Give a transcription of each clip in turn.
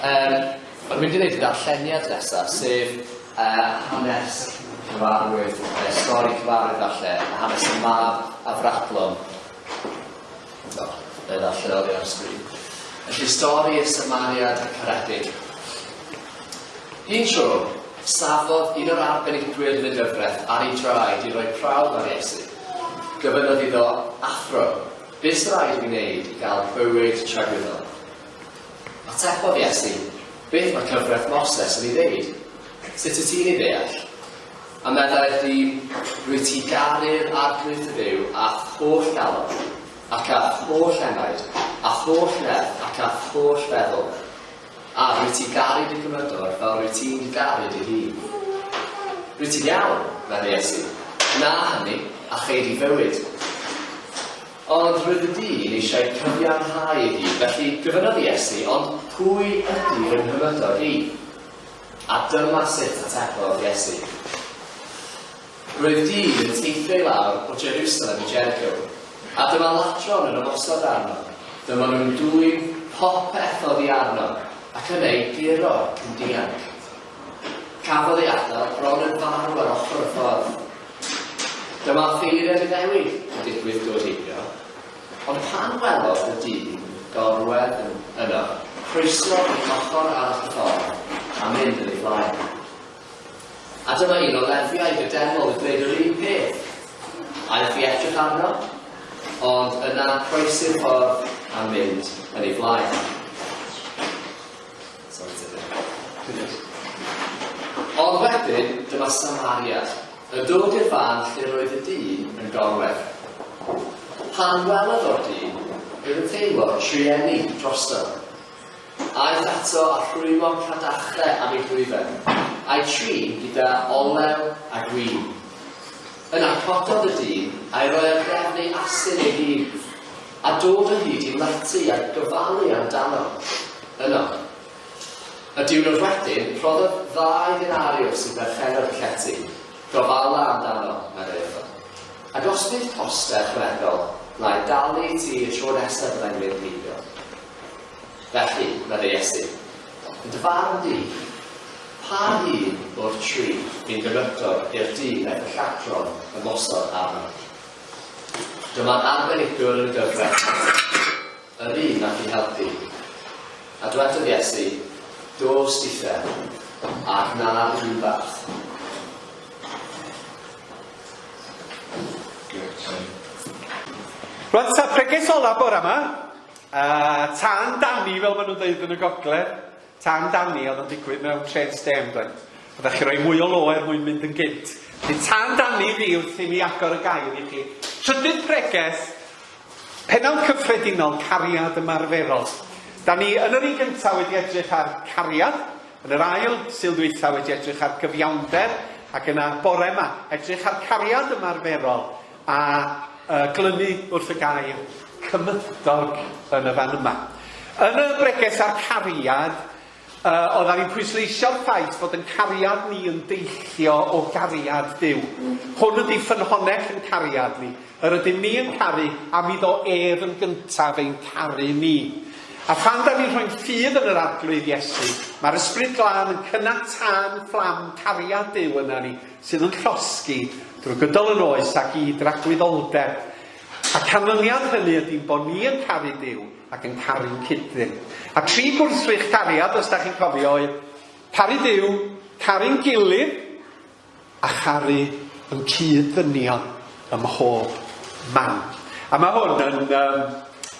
Mae'n mynd i wneud y darlleniad nesaf, sef hanes cyfarwydd, stori cyfarwydd falle, a hanes y mab a frachlon. Neu ddarllen oddi ar sgrin. Felly stori y Cymydog a Cariad. Un tro, safodd un o'r arbenigwyr yn y gyfraith ar ei draed i roi prawf ar Iesu. Gofynnodd iddo athro, beth sy'n rhaid i wneud i gael bywyd tragweddol? Atebodd Iesu, beth mae cyfraith Moses yn ei ddeud? Sut wyt ti'n ei ddeall? A meddai'r dyn, rwy ti garu'r arglwydd y Dduw a holl galon, ac a holl enaid, a holl nerth, ac a holl feddwl. A rwy ti garu dy Cymydog fel rwy ti'n garu dy hun. Rwy ti'n iawn, meddai Iesu, na hynny, a cheir i fywyd. Ond roedd y dyn eisiau cyfiawnhau i hi, felly gofynnodd Iesu, ond pwy ydy fy nghymydog i? A dyma sut atebodd Iesu. Roedd dyn yn teithio i lawr o Jerusalem i Jericho, a dyma latron yn ymosod arno. Dyma nhw'n dwyn popeth oddi arno, ac yn ei giro yn dianc. Cafodd ei adael bron yn farw ar ochr y ffordd. Dyma ffeiriau i newid yn digwydd dod heibio, ond pan welodd y dyn gorwedd yno, croesodd i ochr arall y ffordd a mynd yn ei flaen. A dyma un o lefiau gydemol yn dweud yr un peth. Aeth i edrych arno, ond yna croesi'r ffordd a mynd yn ei flaen. Ond wedyn, dyma Samariad, yn dod i'r fan lle roedd y dyn yn gorwedd. Pan welodd o'r dyn, roedd yn teimlo trienni drosto. Aeth ato a rhwymo cadachau am ei llwyfen, a'i trin gyda olew a gwin. Yna cododd y dyn a'i roi ar gefnu asyn ei hun, a dod o hyd i letu a gofalu amdano. Yno. Y diwrnod wedyn, rhoddodd ddau denariws sy'n berchenno'r llety, gofala amdano, meddai iddo. Ac os bydd costau ychwanegol, lai dalu ti y tro nesaf byddai'n mynd heibio. Felly, meddai Iesu, yn dy farn di, pa un o'r tri fi'n gymydog i'r dyn aeth y llatron ymosod arno? Dyma'n arbenigwr yn y gyfraith, yr un nath i helpu. A dywedodd Iesu, dos dithau, ac na rhywbeth. Rwan, ta Pregeth olaf bore yma. Tân Dani, fel maen nhw'n dweud yn y gogledd. Tân Dani oedd yn digwydd mewn tren stem, dweud. Oeddech chi roi mwy o lo mwyn mynd yn gynt. Tân Dani fi wrth i mi agor y gair i chi. Trydydd Pregeth, pennawd cyffredinol Cariad Ymarferol. Da ni yn yr un gyntaf wedi edrych ar Cariad, yn yr ail sylwytha wedi edrych ar gyfiawnder, ac yna bore yma edrych ar Cariad Ymarferol a glynu wrth y gair Cymydog yn y fan yma. Yn y bregeth ar Cariad, oeddan ni'n pwysleisio'r ffaith fod yn cariad ni yn deillio o gariad Duw. Hwn ydi ffynhonnell yn cariad ni. Yr ydym ni yn caru am iddo ef yn gyntaf ein caru ni. A phan da ni'n rhoi'n ffydd yn yr arglwydd Iesu, mae'r ysbryd glân yn cynnatan fflam cariad Duw yna ni, sydd yn llosgi drwy gydol yn oes ac i dragwyddoldeb. A canlyniad hynny ydy bod ni yn caru Duw ac yn caru'n cydyn. A tri gwrthrych cariad, os da chi'n cofio, oedd caru Duw, caru'n gilydd, a charu yn cyd-ddynio ym mhob man. A mae hwn yn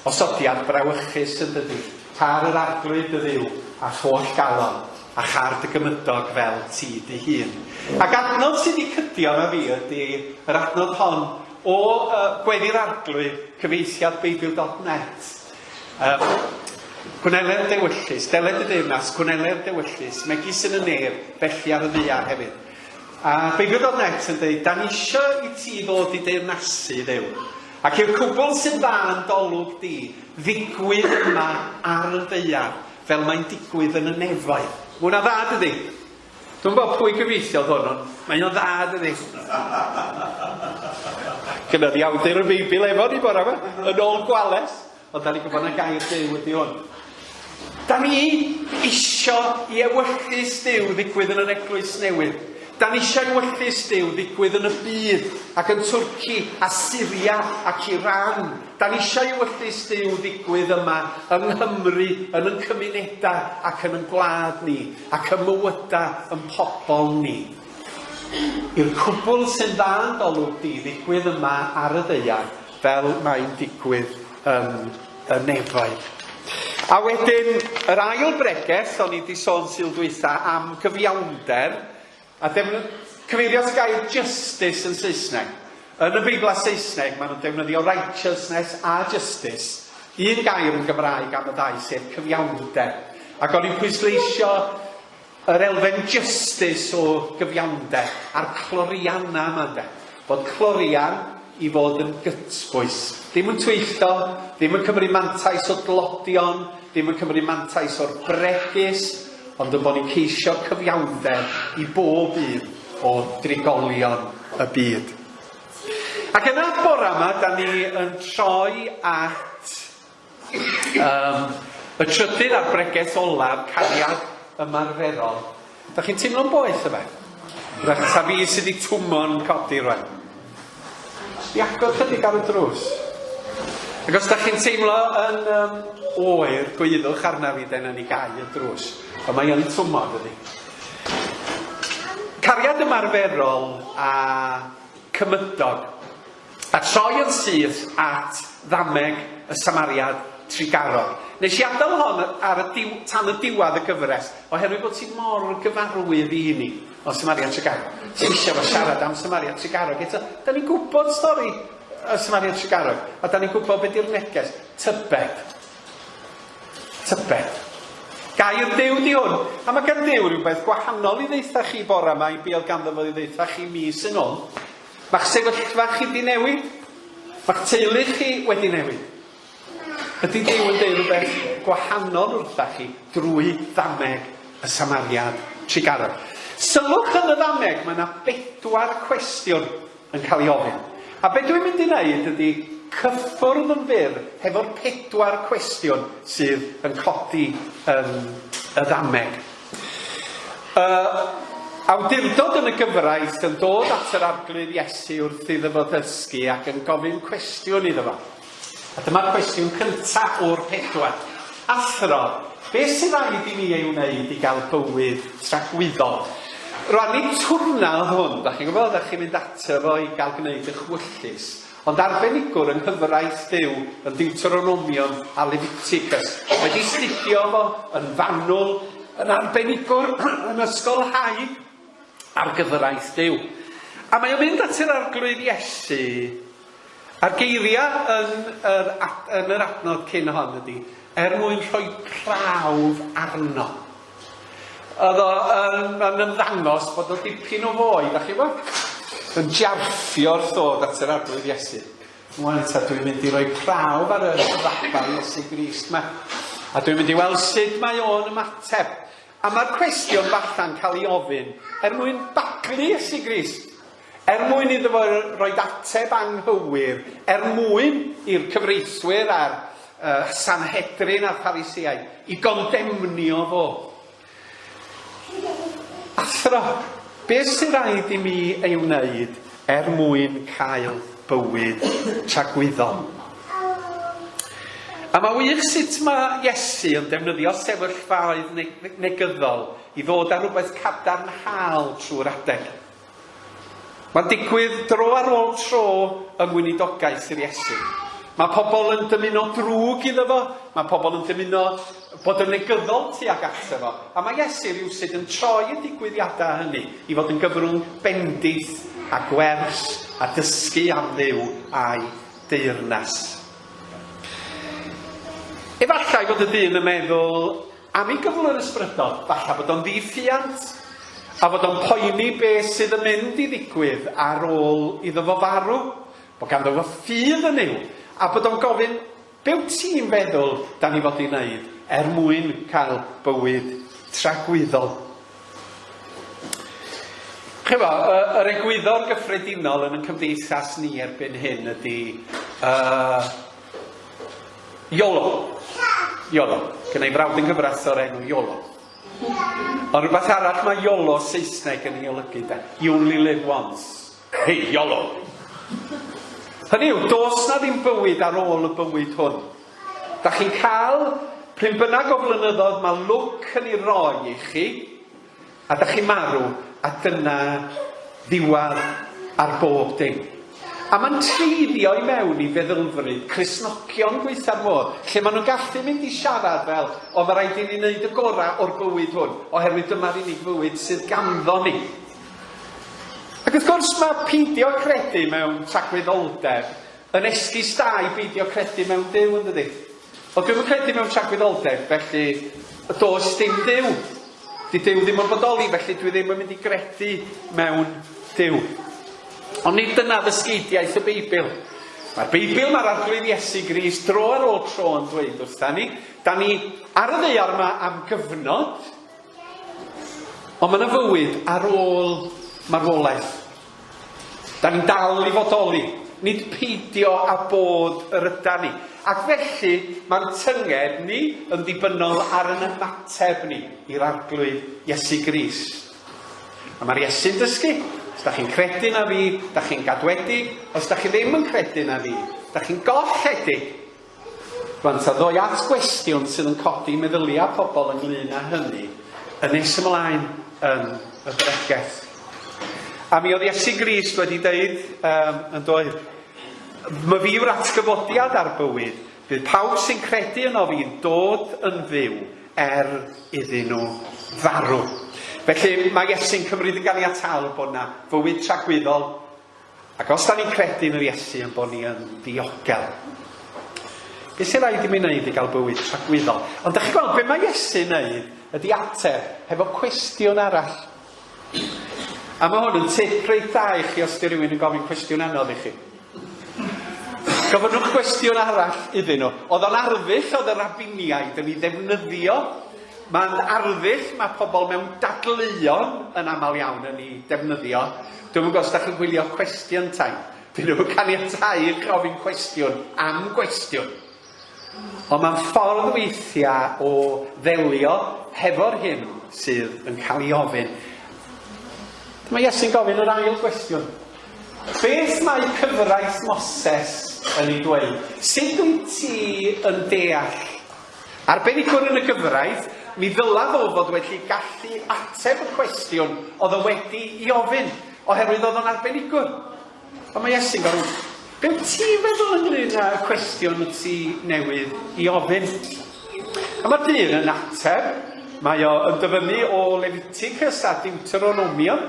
osodiad brawychus yn dydy. Car yr arglwydd y Dduw a holl galon, a char dy Cymydog fel ti dy hun. Ac adnodd sydd wedi cydio na fi ydy yr adnodd hon o gweddi'r arglwydd cyfeithiad Beibl.net. Gwnelau'r dewyllus, deled y deyrnas, gwnelau'r dewyllus, megis yn y ner, felly ar y ddaear hefyd. A Beibl.net yn dweud, da ni eisiau i ti ddod i deyrnasu Dduw. Ac i'r cwbl sy'n dda yn dolwg di, ddigwydd yma ar y ddaear, fel mae'n digwydd yn y nefoedd. Mae hwnna dda, dydi? Dwi'n gwybod pwy gyfeithiodd hwn, ond mae'n dda, dydi? Gyda ni awdur y Beibl efo ni bore yma, yn ôl gwales, ond da ni'n gwybod na gair Duw ydi hwn. Da ni isio i ewyllus Duw ddigwydd yn yr eglwys newydd. Da ni isio ewyllus Duw ddigwydd yn y byd, ac yn Twrci, a Syria, ac Iran. Da ni isio ewyllus Duw ddigwydd yma yng Nghymru, yn ein cymunedau, ac yn ein gwlad ni, ac yn mywydau yn pobol ni. I'r cwbl sy'n dda yn golwg di ddigwydd yma ar y ddaear, fel mae'n digwydd yn y nefoedd. A wedyn, yr ail bregeth, o'n i wedi sôn sy'n dwytha am gyfiawnder, a cyfeirio at gair justice yn Saesneg. Yn y Beibla Saesneg, maen nhw'n defnyddio righteousness a justice. Un gair yn Gymraeg am y ddau, sef cyfiawnder. Ac o'n i'n pwysleisio yr elfen justice o gyfiawnder a'r cloriana yma de. Bod clorian i fod yn gytbwys. Ddim yn twyllo, ddim yn cymryd mantais o glodion, ddim yn cymryd mantais o'r bregus, ond yn bod ni'n ceisio cyfiawnder i bob un o drigolion y byd. Ac yna bore yma, da ni yn troi at y trydydd ar bregeth olaf, Cariad Ymarferol. Da chi'n teimlo'n boeth yma? Rydych ta fi sydd wedi twmo'n codi rwan. Di agor chydig ar y drws. Ac os da chi'n teimlo yn oer, gwyddwch arna fi den yn ei gau y drws. O mae yn twmod ydi. Cariad Ymarferol a Cymydog. A troi yn syth at ddameg y Samariad Trigarog. Nes i adael hon tan y diwadd y gyfres, oherwydd bod ti mor gyfarwydd i ni o Samariad Trigarog. Ti'n eisiau fo siarad am Samariad Trigarog. Eto, da ni'n gwybod stori y Samariad Trigarog, a da ni'n gwybod beth yw'r neges. Tybed. Tybed. Gair Duw di hwn. A mae gan Duw rhywbeth gwahanol i ddeitha chi bore yma, i beth ganddo fo i ddeitha chi mis yn ôl. Ma'ch sefyllfa chi di newid. Ma'ch teulu chi wedi newid. Ydy Duw yn deud rhywbeth gwahanol wrtha chi drwy ddameg y Samariad Trigarog. Sylwch yn y ddameg, mae yna 4 cwestiwn yn cael ei ofyn. A beth dwi'n mynd i wneud ydy cyffwrdd yn fyr hefo'r 4 cwestiwn sydd yn codi yn y ddameg. Awdurdod yn y gyfraith yn dod at yr arglwydd Iesu wrth iddo fo ddysgu ac yn gofyn cwestiwn iddo fo. A dyma'r cwestiwn cyntaf o'r 4. Athro, beth sy'n rhaid i ni ei wneud i gael bywyd tragwyddol? Rwan ni twrna hwn, da chi'n gwybod, da chi'n mynd ato fo i gael gwneud eich wyllus. Ond arbenigwr yng nghyfraith Duw yn Deuteronomion a Leviticus wedi studio fo yn fanwl, yn arbenigwr yn ysgolhaig ar gyfraith Duw. A mae o'n mynd at yr arglwydd Iesu, a'r geiria yn yr adnod cyn hon ydy, mwyn rhoi prawf arno. Oedd o'n ymddangos bod o dipyn o foi, da chi bod? Yn jarffio'r ddod at yr arglwydd Iesu. Mwan ta dwi'n mynd i roi prawf ar y ddapau Iesu Grist yma. A dwi'n mynd i weld sut mae o'n ymateb. A mae'r cwestiwn falle'n cael ei ofyn mwyn baglu Iesu Grist. Mwyn iddo fo roi ateb anghywir. Mwyn i'r cyfreithwyr a'r Sanhedrin a'r Pharisiaid i gondemnio fo. Athro, beth sy'n rhaid i mi ei wneud mwyn cael bywyd tragwyddol? A mae wych sut mae Iesu yn defnyddio sefyllfaoedd negyddol i ddod â rhywbeth cadarnhaol trwy'r adeg. Mae'n digwydd dro ar ôl tro yng ngweinidogaeth i'r Iesu. Mae pobl yn dymuno drwg iddo fo, mae pobl yn dymuno bod yn negyddol tuag ato fo. A mae Iesu rywsyd yn troi y digwyddiadau hynny i fod yn gyfrwng bendith a gwers a dysgu am Dduw a'i deyrnas. Efallai fod y dyn yn meddwl am ei gyflwr ysbrydol, falle bod o'n ddiffiant, a fod o'n poeni beth sydd yn mynd i ddigwydd ar ôl iddo fo farw, bod ganddo fo ffydd yn yw, a bod o'n gofyn, be wyt ti'n feddwl da ni fod i wneud mwyn cael bywyd tragwyddol? Chyfo, yr egwyddor gyffredinol yn y cymdeithas ni erbyn hyn ydy YOLO. YOLO. Gynnau frawd yn gyfres o'r enw YOLO. Ond rhywbeth arall mae YOLO Saesneg yn ei olygu de. You only live once. Hey, YOLO! Hynny yw, dos na ddim bywyd ar ôl y bywyd hwn. Da chi'n cael pryn bynnag o flynyddoedd mae lwc yn ei roi i chi, a da chi'n marw, a dyna ddiwedd ar bob dim. A mae'n treiddio i mewn i feddylfryd Cristnogion gweithio'r modd, lle maen nhw'n gallu mynd i siarad fel, o fe rhaid i ni wneud y gorau o'r bywyd hwn, oherwydd dyma'r unig bywyd sydd ganddo ni. Ac wrth gwrs mae peidio credu mewn tragwyddoldeb yn esgus da i beidio credu mewn Duw, yn dydi? O dwi'm yn credu mewn tragwyddoldeb, felly does dim Duw. Di Duw ddim yn bodoli, felly dwi ddim yn mynd i gredu mewn Duw. Ond nid dyna ddysgidiaeth y Beibl. Mae'r Beibl, mae'r arglwydd Iesu Grist dro ar ôl tro yn dweud wrtha ni. Da ni ar y ddaear yma am gyfnod, ond mae yna fywyd ar ôl marwolaeth. Da ni'n dal i fodoli, nid peidio a bod yr ydyn ni. Ac felly mae'r tynged ni yn ddibynnol ar yn ymateb ni i'r arglwydd Iesu Grist. A mae'r Iesu'n dysgu. Os da chi'n credu na fi, da chi'n gadwedig. Os da chi ddim yn credu na fi, da chi'n golledig. Rwan, ta ddoi at gwestiwn sydd yn codi meddyliau pobl ynglyn â hynny, yn nes ymlaen yn y bregeth. A mi oedd Iesu Grist wedi deud yn dweud, mae fi yw'r atgyfodiad ar bywyd, bydd pawb sy'n credu yno fi'n dod yn fyw iddyn nhw farw. Felly mae Iesu'n cymryd yn ganiataol bod na fywyd tragwyddol, ac os da ni'n credu yn yr Iesu yn bod ni yn ddiogel. Beth sy'n rhaid i mi wneud i gael bywyd tragwyddol? Ond da chi gweld, be mae Iesu'n wneud ydi ateb hefo cwestiwn arall. A mae hwn yn tip reit dda i chi os di rhywun yn gofyn cwestiwn anodd i chi. Gofynwch cwestiwn arall iddyn nhw. Oedd o'n arddull oedd y rabiniaid yn ei ddefnyddio. Mae'n arddull mae pobl mewn dadleuon yn aml iawn yn ei defnyddio. Dwi'n gwybod os da chi'n gwylio cwestiwn time. Dyn nhw'n caniatáu yn gofyn cwestiwn am gwestiwn. Ond mae'n ffordd weithiau o ddelio hefo'r hyn sydd yn cael ei ofyn. Mae Iesu'n gofyn yr ail gwestiwn. Beth mae cyfraith Moses yn ei dweud? Sut wyt ti yn deall? Arbenigwr yn y gyfraith, mi ddyla fo fod wedi gallu ateb y cwestiwn oedd o wedi ei ofyn, oherwydd oedd o'n arbenigwr. Ond mae Iesu'n gofyn, be wyt ti feddwl ynglyn â y cwestiwn wyt ti newydd ei ofyn? A mae'r dyn yn ateb, mae o yn dyfynnu o Leviticus a Deuteronomium,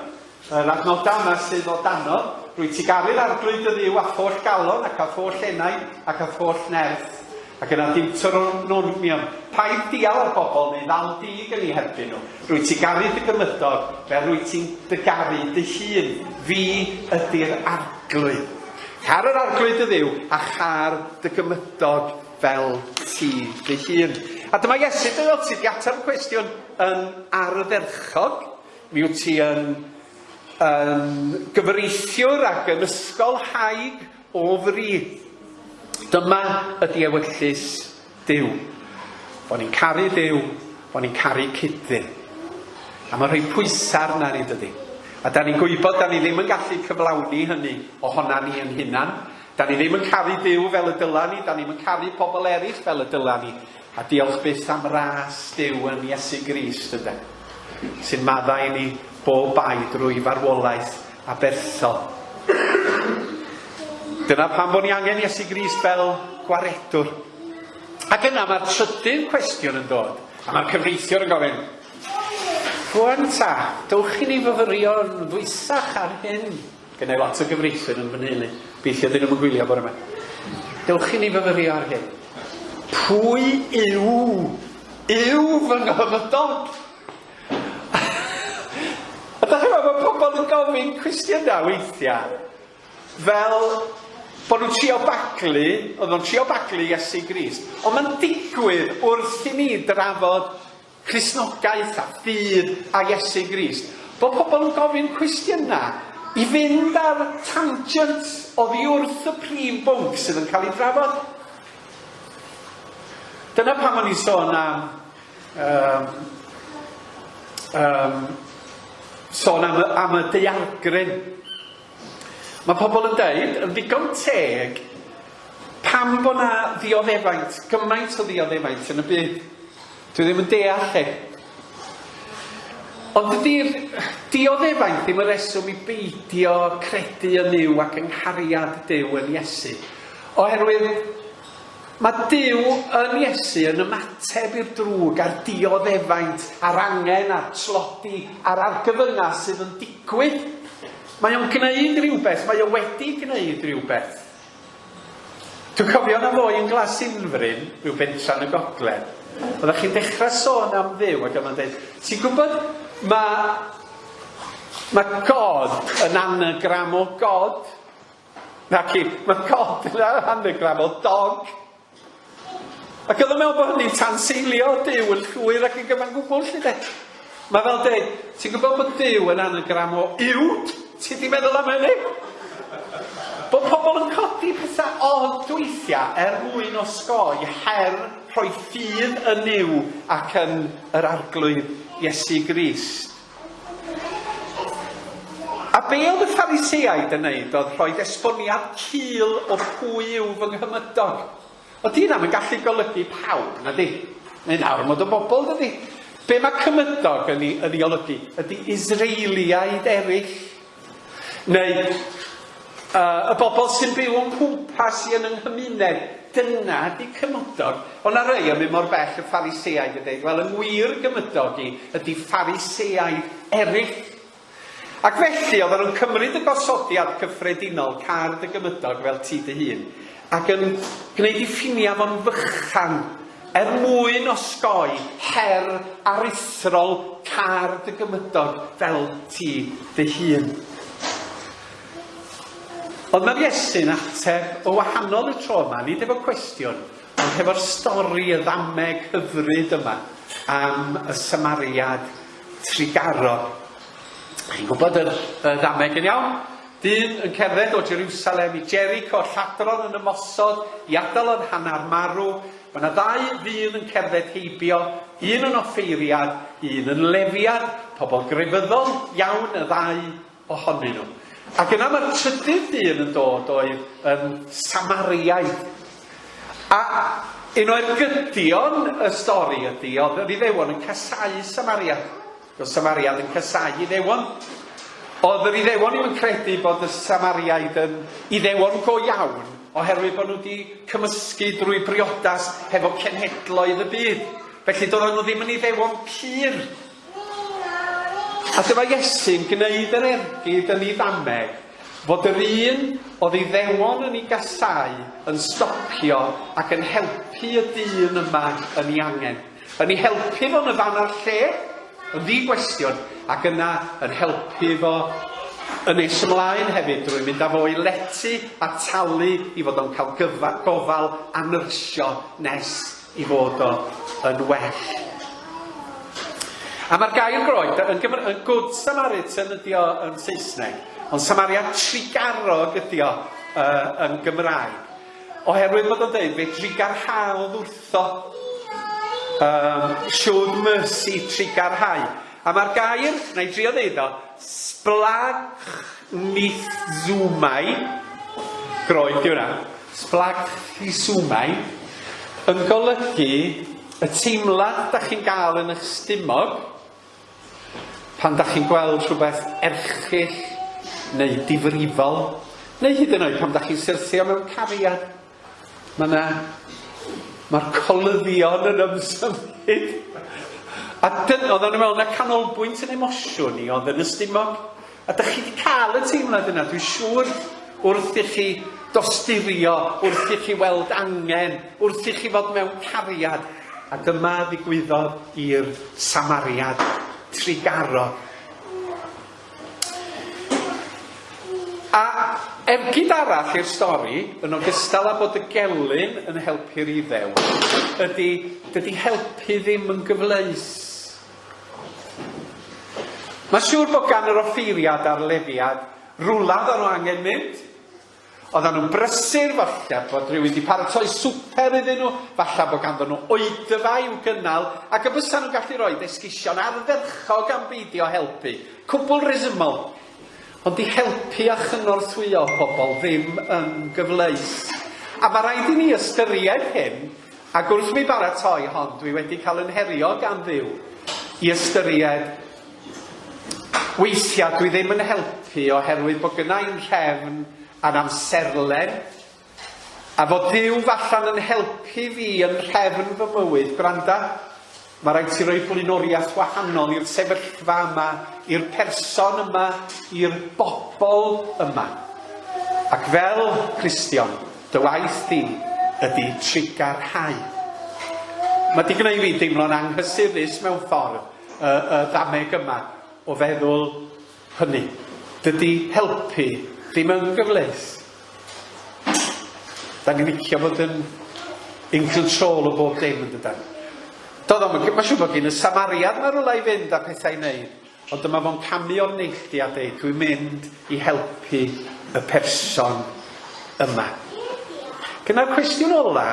yr adnodau yma sydd o dano, rwy ti garu'r arglwydd y ddiw a pholl galon ac a pholl enau ac a pholl nerth. Ac yna Deuteronomium, paid dial ar bobl neu ddal dig yn ei herbyn nhw. Rwy ti garu dy gymydog fel rwy ti'n garu dy hun. Fi ydy'r arglwydd. Car yr arglwydd y ddiw a char dy gymydog fel ti dy hun. A dyma Iesu, dyma ti di ateb y cwestiwn yn ardderchog. Mi wyt ti yn gyfreithiwr ac yn ysgolhaig o fri. Dyma ydi ewyllus Duw. Bod ni'n caru Duw, bod ni'n caru cydyn. A mae'n rhoi pwysar na ni dydy. A da ni'n gwybod da ni ddim yn gallu cyflawni hynny ohona ni yn hunan. Da ni ddim yn caru Duw fel y dyla ni, da ni'n caru pobl eraill fel y dyla ni. A diolch byth am ras Duw yn Iesu Grist ydy. Sy'n maddau ni bob bai drwy farwolaeth a berthol. Dyna pam bod ni angen Iesu Grist fel gwaredwr. Ac yna mae'r trydydd cwestiwn yn dod. A mae'r cyfreithiwr yn gofyn, Rwan ta, dowch i ni fyfyrio'n ddwysach ar hyn. Gynnau lot o gyfreithiwr yn fy nheulu. Beithio dyn nhw'n gwylio bore yma. Dowch i ni fyfyrio ar hyn. Pwy yw fy nghyfydog? A da chi mae pobl yn gofyn cwestiynau weithiau fel bod nhw'n trio baglu, oedd nhw'n trio baglu Iesu Grist. Ond mae'n digwydd wrth i ni drafod Cristnogaeth a ffydd a Iesu Grist. Bod pobl yn gofyn cwestiynau i fynd ar tangent oddi wrth y prif bwnc sydd yn cael ei drafod. Dyna pam o'n i sôn am am y daeargryn. Mae pobl yn dweud, yn ddigon teg, pam bod na ddioddefaint, gymaint o ddioddefaint yn y byd. Dwi ddim yn deall Ond ydy'r dioddefaint ddim y reswm i beidio credu yn Nuw ac yng nghariad Duw yn Iesu. Oherwydd mae Duw yn Iesu yn ymateb i'r drwg a'r dioddefaint, a'r angen, a'r tlodi, a'r argyfyngas sydd yn digwydd. Mae o'n gwneud rhywbeth, mae o wedi gwneud rhywbeth. Dwi'n cofio na fo i'n Glas Unfryn, rhyw bentra yn y gogledd. Oeddech chi'n dechrau sôn am Dduw ac yma'n dweud, ti'n gwybod, mae God yn anagram o God. Mae God yn anagram o dog. Ac oedd yn meddwl bod hynny'n tanseilio Duw yn llwyr ac yn gyfan gwbl, lle de. Mae fel dweud, ti'n gwybod bod Duw yn anagram o uwd? Ti di meddwl am hynny? Bod pobl yn codi pethau od weithiau mwyn osgoi her rhoi ffydd yn Nuw ac yn yr arglwydd Iesu Grist. A be oedd y Phariseaid yn neud oedd rhoi esboniad cul o pwy yw fy nghymydog. Oedd hynna'n yn gallu golygu pawb, na di? Neu nawr mod o bobl, dydi? Be mae cymydog yn ei olygu? Ydy Israeliaid eraill? Neu y bobl sy'n byw yn cwmpas i yn ynghymuned? Dyna di cymydog. Ond na rei yn mynd mor bell y Phariseaid yn dweud, wel, yng ngwir gymydog i ydy Phariseaid eraill. Ac felly, oedd nhw'n cymryd y gosodiad cyffredinol, card y gymydog fel ti dy hun, ac yn gwneud i ffinia fo'n fychan mwyn osgoi her aruthrol card y gymydog fel ti dy hun. Ond mae'r Iesu'n ateb o wahanol y tro yma, nid efo cwestiwn, ond efo'r stori y ddameg hyfryd yma am y Samariad trigaro. Chi'n gwybod y ddameg yn iawn? Dyn yn cerdded o Jerusalem i Jericho, lladron yn ymosod, i adael yn hanner marw. Mae yna ddau ddyn yn cerdded heibio, un yn offeiriad, un yn lefiad, pobl grefyddol iawn y ddau ohonyn nhw. Ac yna mae'r trydydd dyn yn dod oedd yn Samariaid. A un o'r gydion y stori ydy, oedd yr Iddewon yn casau Samariad. Oedd Samariad yn casau Iddewon. Oedd yr Iddewon yn credu bod y Samariaid yn Iddewon go iawn, oherwydd bod nhw wedi cymysgu drwy briodas hefo cenhedloedd y byd. Felly doedden nhw ddim yn Iddewon pur. A dyma Iesu'n gwneud yr ergyd yn ei ddameg fod yr un oedd Iddewon yn ei gasau yn stopio ac yn helpu y dyn yma yn ei angen. Yn ei helpu fo'n y fan ar lle, yn ddi-gwestiwn, ac yna yn helpu fo yn nes ymlaen hefyd drwy mynd â fo i letu a talu i fod o'n cael gofal a nyrsio nes i fod o yn well. A mae'r gair groed yn Good Samaritan ydi o yn Saesneg, ond Samariad trigarog ydi o yn Gymraeg. Oherwydd bod o'n dweud, fe trigarhaodd wrtho, showed mercy trigarhau. A mae'r gair, na i drio ddeud o, splagchithzumai, groed di hwnna, splagchithzumai, yn golygu y teimlad da chi'n gael yn eich stumog, pan da chi'n gweld rhywbeth erchyll neu difrifol, neu hyd yn oed pan da chi'n syrthio mewn cariad. Mae'r colyddion yn ymsymud. A oedd yn meddwl na canolbwynt yn emosiwn i oedd yn y stumog. A da chi wedi cael y teimlad yna, dwi'n siŵr, wrth i chi dosturio, wrth i chi weld angen, wrth i chi fod mewn cariad. A dyma ddigwyddodd i'r Samariad trigaro. A ergyd arall i'r stori, yn ogystal â bod y gelyn yn helpu'r Iddew, ydy, dydy helpu ddim yn gyfleus. Mae'n siŵr bod gan yr offeiriad a'r lefiad rwla dda nhw angen mynd, Oedden nhw'n brysur falle bod rhywun wedi paratoi swper iddyn nhw, falle bod ganddyn nhw oedfa i'w gynnal, ac y bysa nhw'n gallu rhoi esgusion ardderchog am beidio helpu. Cwbl resymol. Ond i helpu a chynorthwyo pobl ddim yn gyfleus. A mae rhaid i ni ystyried hyn, ac wrth mi baratoi hon, dwi wedi cael yn herio gan Dduw i ystyried weithiau dwi ddim yn helpu oherwydd bod gynnau'n rhefn a'n amserlen, a fod Dduw fallan yn helpu fi yn rhefn fy mywyd. Gwranda, mae rhaid ti roi blaenoriaeth wahanol i'r sefyllfa yma, i'r person yma, i'r bobl yma. Ac fel Cristion, dy waith di ydy trigarhau. Mae di gwneud fi deimlo'n anghysurus mewn ffordd y ddameg yma o feddwl hynny. Dydy helpu ddim yn gyfleus. Da ni'n licio bod yn in control o bob dim yn dydan. Mae'n siŵr bod gen y Samariad na rwla i fynd a pethau i wneud, ond dyma fo'n camu o'r neilltu a dweud, dwi'n mynd i helpu y person yma. Gyda'r cwestiwn ola,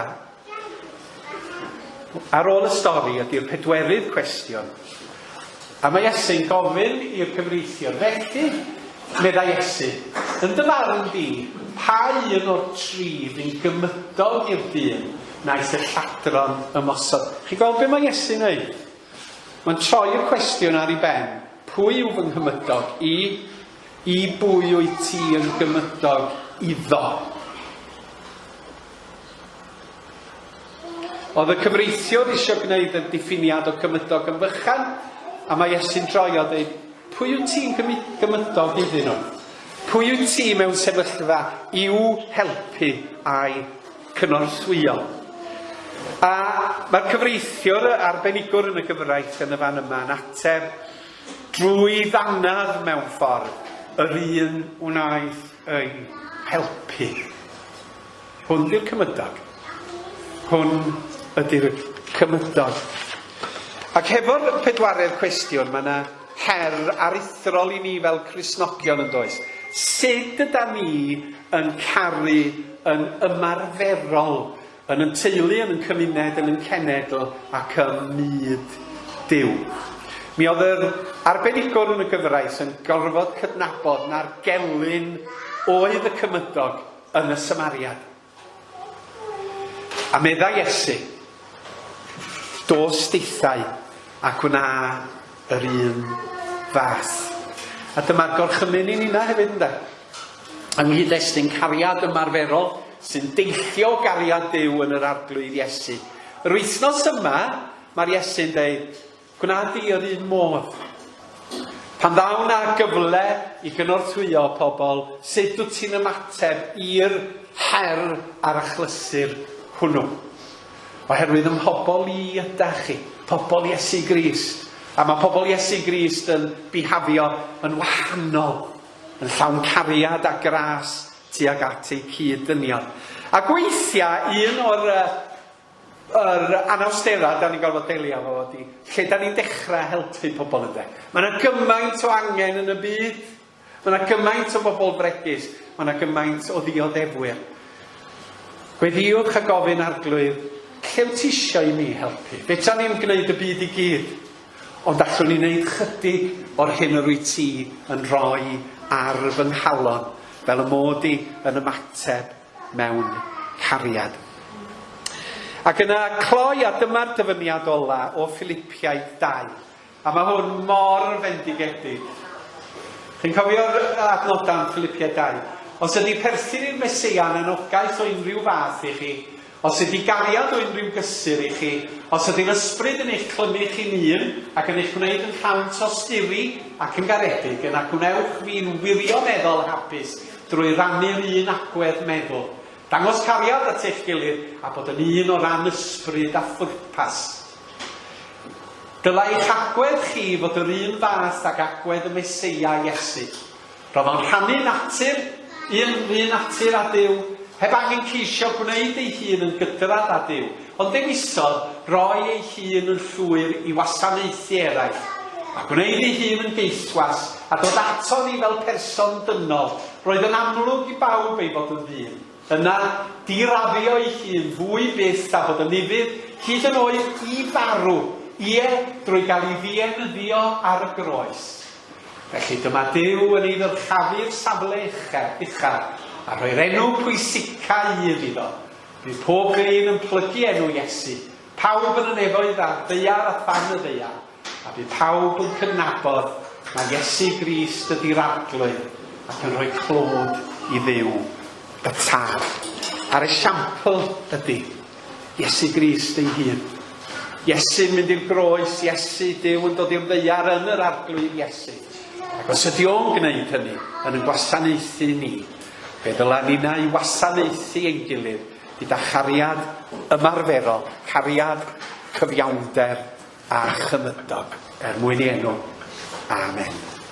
ar ôl y stori ydy'r pedwerydd cwestiwn. A mae Iesu'n gofyn i'r cyfreithiwr, felly, medda Iesu, yn dy farn di, pa un o'r tri fi'n gymydog i'r dyn naeth y lladron ymosod? Chi gweld be mae Iesu'n neud? Mae'n troi'r cwestiwn ar ei ben. Pwy yw fy nghymydog i bwy wyt ti yn gymydog iddo? Oedd y cyfreithiwr eisiau gwneud y diffiniad o gymydog yn fychan, a mae Iesu'n troi a dweud, pwy wyt ti'n gymydog iddyn nhw? Pwy wyt ti mewn sefyllfa i'w helpu a'i cynorthwyo? A mae'r cyfreithiwr arbenigwr yn y gyfraith yn y fan yma yn ateb drwy ddanadd mewn ffordd yr un wnaeth ei helpu. Hwn di'r cymydog. Hwn ydy'r cymydog. Ac hefo'r pedwaredd cwestiwn, mae yna her arithrol i ni fel Cristnogion yn does. Sut yda ni yn caru yn ymarferol, yn y teulu, yn y cymuned, yn y cenedl ac ym myd Duw? Mi oedd yr arbenigwr yn y gyfraith yn gorfod cydnabod na'r gelyn oedd y cymydog yn y Samariad. A medda Iesu, dos deithau ac wna yr un fath. A dyma'r gorchymyn i nina hefyd ynda. Yng nghyd-destun Cariad Ymarferol sy'n deillio gariad Duw yn yr arglwydd Iesu. Yr wythnos yma, mae'r Iesu'n dweud, gwna di yr un modd. Pan ddaw na gyfle i gynorthwyo pobl, sut wyt ti'n ymateb i'r her a'r achlysur hwnnw? Oherwydd ym mhobol i ydach chi, pobl Iesu Grist. A mae pobl Iesu Grist yn bihafio yn wahanol, yn llawn cariad a gras tuag at ei cyd-dynion. A weithiau, un o'r anawstera da ni'n gorfod delio fo ydi lle da ni'n dechrau helpu pobl ynddo. Mae yna gymaint o angen yn y byd, mae yna gymaint o bobl bregus, mae yna gymaint o ddioddefwyr. Gweddiwch a gofyn arglwydd, lle wyt ti isio i mi helpu? Fedra ni'n gwneud y byd i gyd, ond allwn ni wneud chydig o'r hyn yr wyt ti yn rhoi ar fy nghalon, fel y mod i yn ymateb mewn cariad. Ac yna cloi, a dyma'r dyfyniad ola o Filipiaid 2. A mae hwn mor fendigedig. Chi'n cofio'r adnodau yn Filipiaid 2? Os ydy perthyn i'r Meseia yn anogaeth o unrhyw fath i chi, os ydy gariad o unrhyw gysur i chi, os ydy'r ysbryd yn eich clymu chi'n un ac yn eich gwneud yn llawn tosturi ac yn garedig, yna gwnewch fi'n wirioneddol hapus drwy rannu'r un agwedd meddwl. Dangos cariad at eich gilydd a bod yn un o ran ysbryd a phwrpas. Dylai eich agwedd chi fod yr un fath ag agwedd y Meseia Iesu. Roedd o'n rhannu natur, un natur a Duw, heb angen ceisio gwneud ei hun yn gydradd â Duw, ond dewisod roi ei hun yn llwyr i wasanaethu eraill, a gwneud ei hun yn geiswas, a dod ato ni fel person dynol, roedd yn amlwg i bawb ei fod yn ddyn. Yna, dirafio ei hun fwy byth a bod yn nifydd hyd yn oed i farw, drwy gael ei ddienyddio ar y groes. Felly dyma Duw yn ei ddyrchafu'r safle uchaf a rhoi'r enw pwysicau iddo. Bydd pob un yn plygu enw Iesu, pawb yn y nefoedd ar ddaear a than y ddaear, a bydd pawb yn cydnabod na Iesu Grist ydy'r arglwydd ac yn rhoi clod i Dduw y tad. A'r esiampl ydy Iesu Grist ei hun. Iesu'n mynd i'r groes, Iesu, Duw yn dod i'r ddaear yn yr arglwydd Iesu. Ac os ydy o'n gwneud hynny yn gwasanaethu ni, fe ddyla ni na i wasanaethu ein gilydd gyda chariad ymarferol, cariad cyfiawnder a chymydog mwyn i enw. Amen.